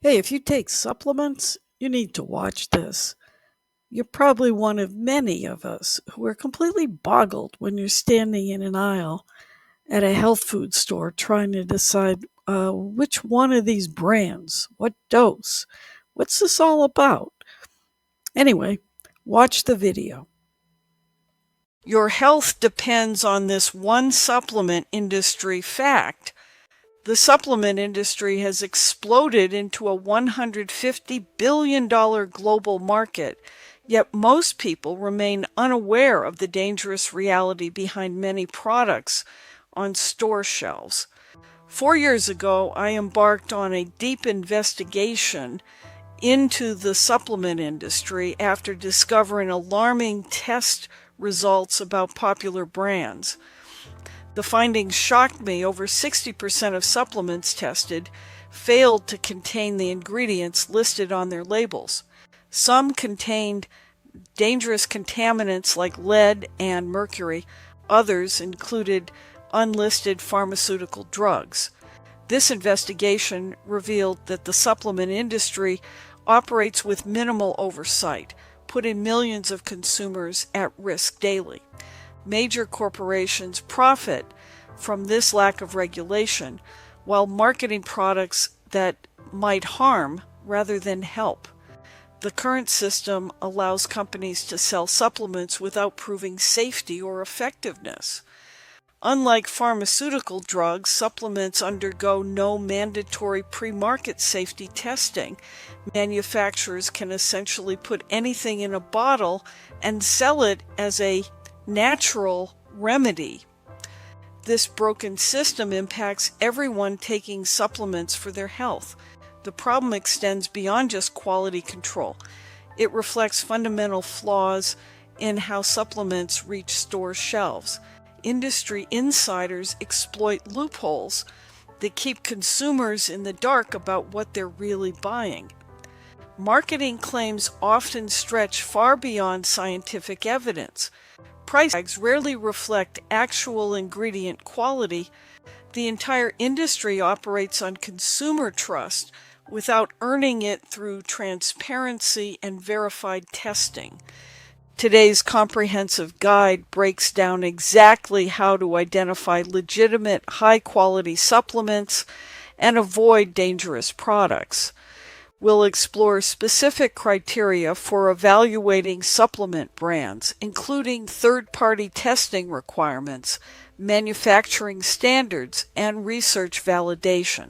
Hey, if you take supplements, you need to watch this. You're probably one of many of us who are completely boggled when you're standing in an aisle at a health food store trying to decide which one of these brands, what dose, what's this all about? Anyway, watch the video. Your health depends on this one supplement industry fact. The supplement industry has exploded into a $150 billion global market, yet most people remain unaware of the dangerous reality behind many products on store shelves. 4 years ago, I embarked on a deep investigation into the supplement industry after discovering alarming test results about popular brands. The findings shocked me. Over 60% of supplements tested failed to contain the ingredients listed on their labels. Some contained dangerous contaminants like lead and mercury. Others included unlisted pharmaceutical drugs. This investigation revealed that the supplement industry operates with minimal oversight, putting millions of consumers at risk daily. Major corporations profit from this lack of regulation while marketing products that might harm rather than help. The current system allows companies to sell supplements without proving safety or effectiveness. Unlike pharmaceutical drugs, supplements undergo no mandatory pre-market safety testing. Manufacturers can essentially put anything in a bottle and sell it as a natural remedy. This broken system impacts everyone taking supplements for their health. The problem extends beyond just quality control. It reflects fundamental flaws in how supplements reach store shelves. Industry insiders exploit loopholes that keep consumers in the dark about what they're really buying. Marketing claims often stretch far beyond scientific evidence. Price tags rarely reflect actual ingredient quality. The entire industry operates on consumer trust without earning it through transparency and verified testing. Today's comprehensive guide breaks down exactly how to identify legitimate, high-quality supplements and avoid dangerous products. We'll explore specific criteria for evaluating supplement brands, including third-party testing requirements, manufacturing standards, and research validation.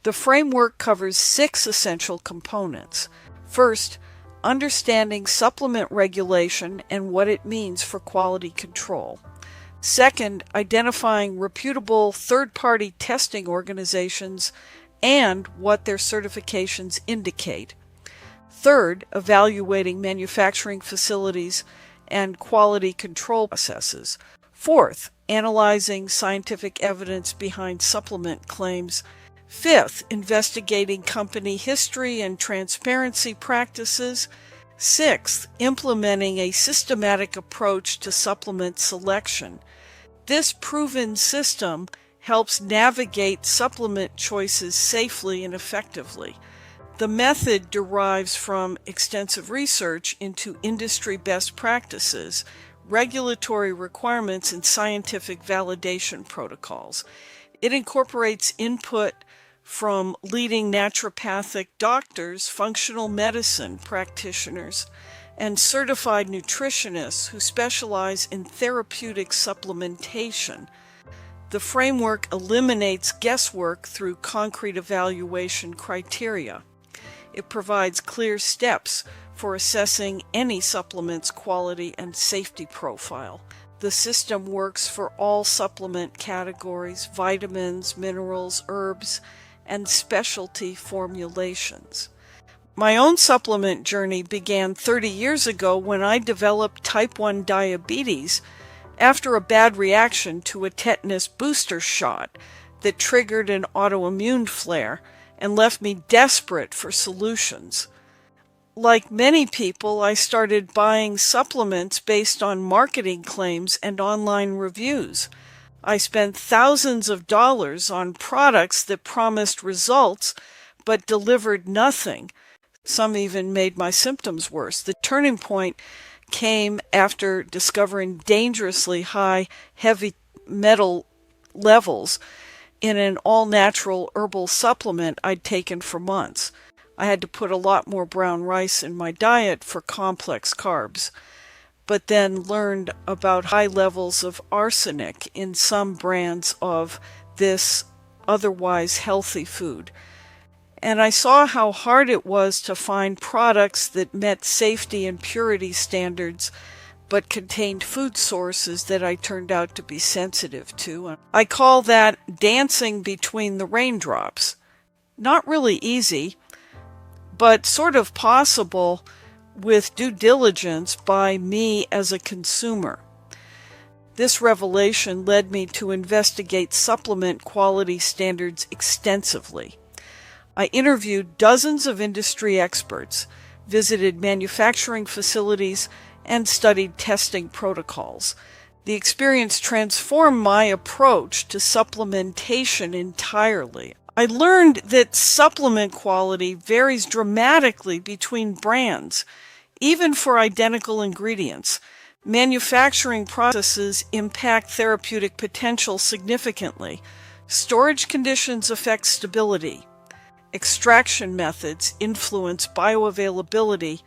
The framework covers 6 essential components. First, understanding supplement regulation and what it means for quality control. Second, identifying reputable third-party testing organizations and what their certifications indicate. Third, evaluating manufacturing facilities and quality control processes. Fourth, analyzing scientific evidence behind supplement claims. Fifth, investigating company history and transparency practices. Sixth, implementing a systematic approach to supplement selection. This proven system helps navigate supplement choices safely and effectively. The method derives from extensive research into industry best practices, regulatory requirements, and scientific validation protocols. It incorporates input from leading naturopathic doctors, functional medicine practitioners, and certified nutritionists who specialize in therapeutic supplementation. The framework eliminates guesswork through concrete evaluation criteria. It provides clear steps for assessing any supplement's quality and safety profile. The system works for all supplement categories: vitamins, minerals, herbs, and specialty formulations. My own supplement journey began 30 years ago when I developed type 1 diabetes after a bad reaction to a tetanus booster shot that triggered an autoimmune flare and left me desperate for solutions. Like many people, I started buying supplements based on marketing claims and online reviews. I spent thousands of dollars on products that promised results but delivered nothing. Some even made my symptoms worse. The turning point came after discovering dangerously high heavy metal levels in an all-natural herbal supplement I'd taken for months. I had to put a lot more brown rice in my diet for complex carbs, but then learned about high levels of arsenic in some brands of this otherwise healthy food. And I saw how hard it was to find products that met safety and purity standards but contained food sources that I turned out to be sensitive to. I call that dancing between the raindrops. Not really easy, but sort of possible with due diligence by me as a consumer. This revelation led me to investigate supplement quality standards extensively. I interviewed dozens of industry experts, visited manufacturing facilities, and studied testing protocols. The experience transformed my approach to supplementation entirely. I learned that supplement quality varies dramatically between brands, even for identical ingredients. Manufacturing processes impact therapeutic potential significantly. Storage conditions affect stability. Extraction methods influence bioavailability.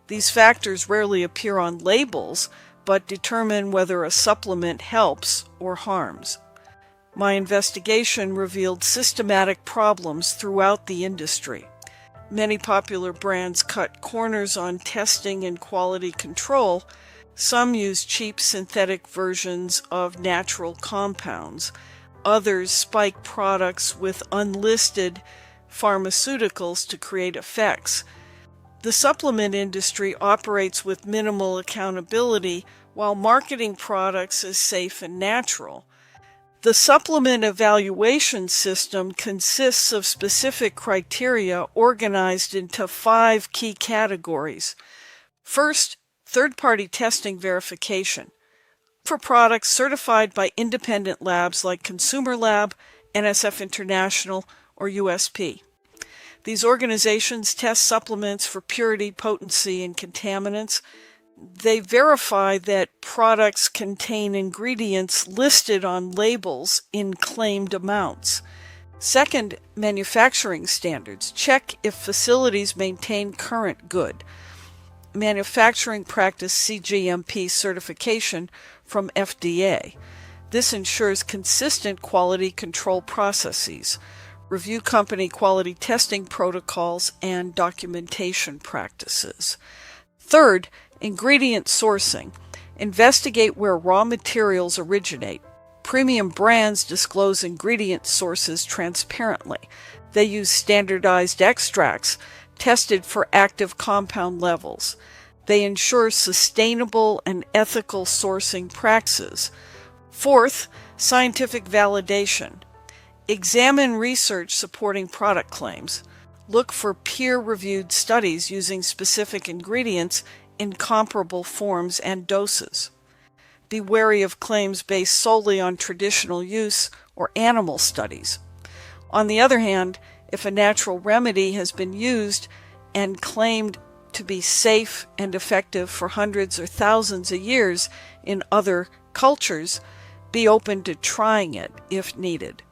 These factors rarely appear on labels, but determine whether a supplement helps or harms. My investigation revealed systematic problems throughout the industry. Many popular brands cut corners on testing and quality control. Some use cheap synthetic versions of natural compounds. Others spike products with unlisted pharmaceuticals to create effects. The supplement industry operates with minimal accountability while marketing products as safe and natural. The supplement evaluation system consists of specific criteria organized into 5 key categories. First, third-party testing verification for products certified by independent labs like Consumer Lab, NSF International, or USP. These organizations test supplements for purity, potency, and contaminants. They verify that products contain ingredients listed on labels in claimed amounts. Second, manufacturing standards. Check if facilities maintain current good manufacturing practice CGMP certification from FDA. This ensures consistent quality control processes. Review company quality testing protocols and documentation practices. Third, ingredient sourcing. Investigate where raw materials originate. Premium brands disclose ingredient sources transparently. They use standardized extracts tested for active compound levels. They ensure sustainable and ethical sourcing practices. Fourth, scientific validation. Examine research supporting product claims. Look for peer-reviewed studies using specific ingredients in comparable forms and doses. Be wary of claims based solely on traditional use or animal studies. On the other hand, if a natural remedy has been used and claimed to be safe and effective for hundreds or thousands of years in other cultures, be open to trying it if needed.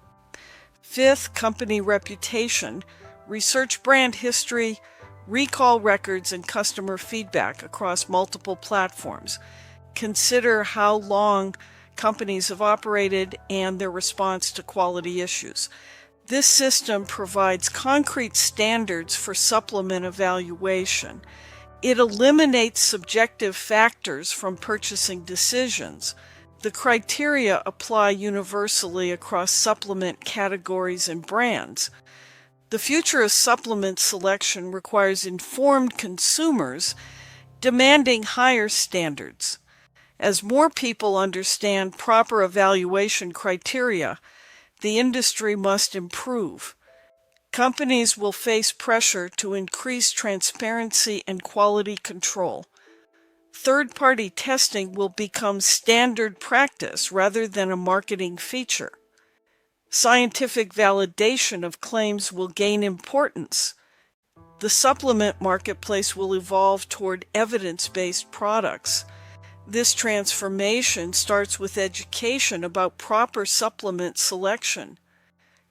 Fifth, company reputation. Research brand history, recall records, and customer feedback across multiple platforms. Consider how long companies have operated and their response to quality issues. This system provides concrete standards for supplement evaluation. It eliminates subjective factors from purchasing decisions. The criteria apply universally across supplement categories and brands. The future of supplement selection requires informed consumers demanding higher standards. As more people understand proper evaluation criteria, the industry must improve. Companies will face pressure to increase transparency and quality control. Third-party testing will become standard practice rather than a marketing feature. Scientific validation of claims will gain importance. The supplement marketplace will evolve toward evidence-based products. This transformation starts with education about proper supplement selection.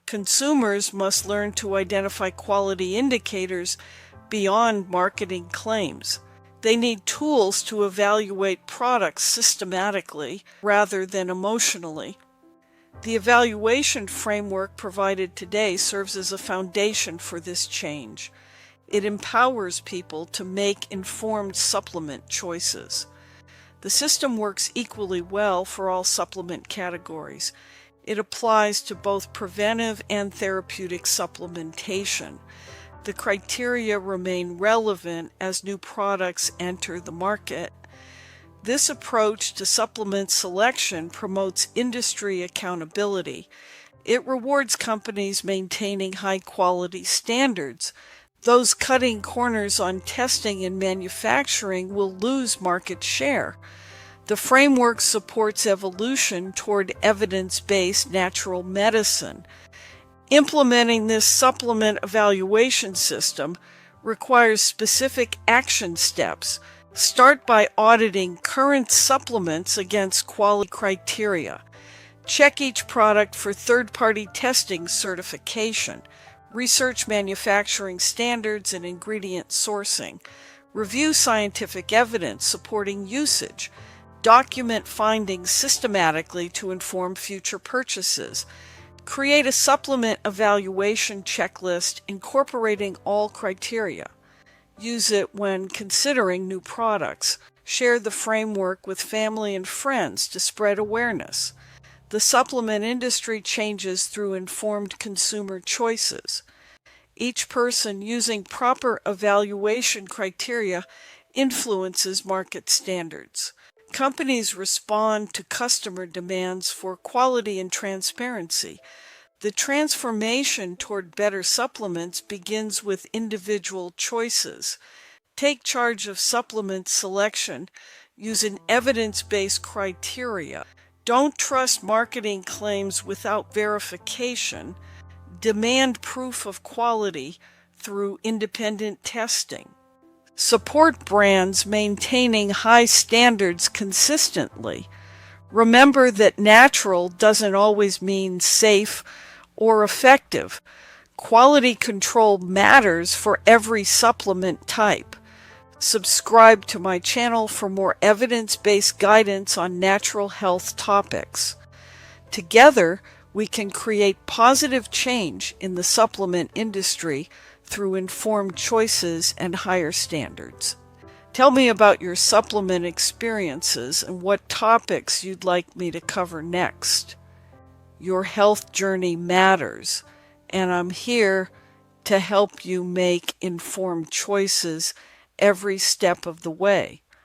Consumers must learn to identify quality indicators beyond marketing claims. They need tools to evaluate products systematically rather than emotionally. The evaluation framework provided today serves as a foundation for this change. It empowers people to make informed supplement choices. The system works equally well for all supplement categories. It applies to both preventive and therapeutic supplementation. The criteria remain relevant as new products enter the market. This approach to supplement selection promotes industry accountability. It rewards companies maintaining high-quality standards. Those cutting corners on testing and manufacturing will lose market share. The framework supports evolution toward evidence-based natural medicine. Implementing this supplement evaluation system requires specific action steps. Start by auditing current supplements against quality criteria. Check each product for third-party testing certification. Research manufacturing standards and ingredient sourcing. Review scientific evidence supporting usage. Document findings systematically to inform future purchases. Create a supplement evaluation checklist incorporating all criteria. Use it when considering new products. Share the framework with family and friends to spread awareness. The supplement industry changes through informed consumer choices. Each person using proper evaluation criteria influences market standards. Companies respond to customer demands for quality and transparency. The transformation toward better supplements begins with individual choices. Take charge of supplement selection. Use an evidence-based criteria. Don't trust marketing claims without verification. Demand proof of quality through independent testing. Support brands maintaining high standards consistently. Remember that natural doesn't always mean safe or effective. Quality control matters for every supplement type. Subscribe to my channel for more evidence-based guidance on natural health topics. Together, we can create positive change in the supplement industry through informed choices and higher standards. Tell me about your supplement experiences and what topics you'd like me to cover next. Your health journey matters, and I'm here to help you make informed choices every step of the way.